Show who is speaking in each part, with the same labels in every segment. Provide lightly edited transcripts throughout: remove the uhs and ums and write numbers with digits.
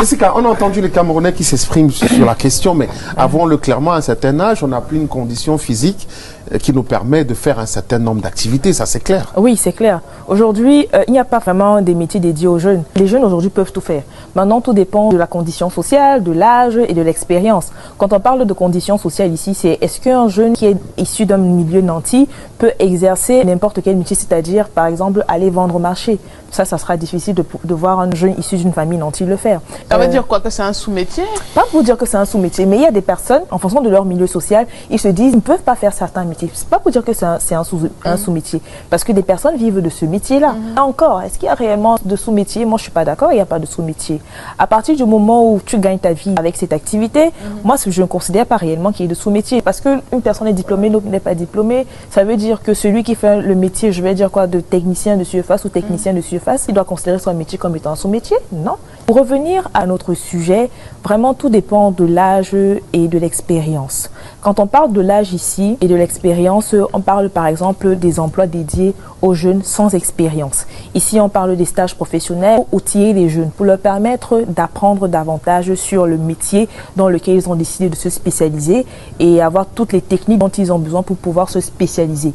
Speaker 1: Jessica, on a entendu les Camerounais qui s'expriment sur la question, mais avons-le clairement, à un certain âge, on n'a plus une condition physique qui nous permet de faire un certain nombre d'activités, ça c'est clair.
Speaker 2: Oui, c'est clair. Aujourd'hui, il n'y a pas vraiment des métiers dédiés aux jeunes. Les jeunes aujourd'hui peuvent tout faire. Maintenant, tout dépend de la condition sociale, de l'âge et de l'expérience. Quand on parle de condition sociale ici, c'est est-ce qu'un jeune qui est issu d'un milieu nanti peut exercer n'importe quel métier, c'est-à-dire par exemple aller vendre au marché. Ça sera difficile de voir un jeune issu d'une famille nantie le faire.
Speaker 3: Ça veut dire quoi, que c'est un sous-métier?
Speaker 2: Pas pour dire que c'est un sous-métier, mais il y a des personnes, en fonction de leur milieu social, ils se disent qu'ils ne peuvent pas faire certains métiers. C'est pas pour dire que c'est un sous-métier, parce que des personnes vivent de ce métier-là. Encore, est-ce qu'il y a réellement de sous-métier? Moi, je suis pas d'accord, il n'y a pas de sous-métier. À partir du moment où tu gagnes ta vie avec cette activité, moi, je ne considère pas réellement qu'il y ait de sous-métier, parce qu'une personne est diplômée, l'autre n'est pas diplômée. Ça veut dire que celui qui fait le métier, je vais dire quoi, de technicien de surface ou technicien de surface, il doit considérer son métier comme étant un sous-métier? Non. Pour revenir à notre sujet, vraiment tout dépend de l'âge et de l'expérience. Quand on parle de l'âge ici et de l'expérience, on parle par exemple des emplois dédiés aux jeunes sans expérience. Ici, on parle des stages professionnels pour outiller les jeunes, pour leur permettre d'apprendre davantage sur le métier dans lequel ils ont décidé de se spécialiser et avoir toutes les techniques dont ils ont besoin pour pouvoir se spécialiser.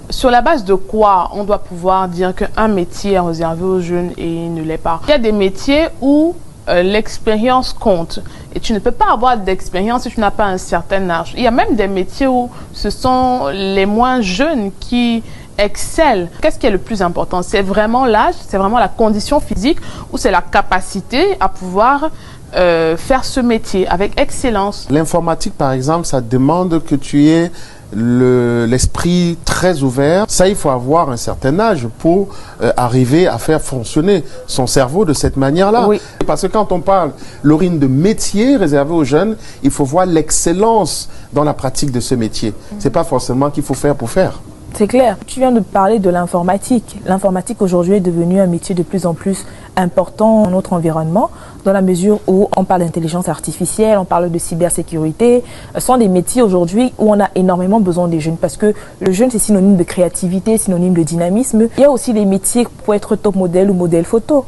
Speaker 3: Sur la base de quoi on doit pouvoir dire qu'un métier est réservé aux jeunes et ne l'est pas? Il y a des métiers où l'expérience compte et tu ne peux pas avoir d'expérience si tu n'as pas un certain âge. Il y a même des métiers où ce sont les moins jeunes qui excellent. Qu'est-ce qui est le plus important? C'est vraiment l'âge, c'est vraiment la condition physique ou c'est la capacité à pouvoir faire ce métier avec excellence?
Speaker 1: L'informatique, par exemple, ça demande que tu aies l'esprit très ouvert. Ça, il faut avoir un certain âge pour arriver à faire fonctionner son cerveau de cette manière-là.
Speaker 2: Oui.
Speaker 1: Parce que quand on parle, Laurine, de métier réservé aux jeunes, il faut voir l'excellence dans la pratique de ce métier. C'est pas forcément qu'il faut faire pour faire.
Speaker 2: C'est clair. Tu viens de parler de l'informatique. L'informatique aujourd'hui est devenue un métier de plus en plus important dans notre environnement, dans la mesure où on parle d'intelligence artificielle, on parle de cybersécurité. Ce sont des métiers aujourd'hui où on a énormément besoin des jeunes parce que le jeune, c'est synonyme de créativité, synonyme de dynamisme. Il y a aussi des métiers pour être top modèle ou modèle photo.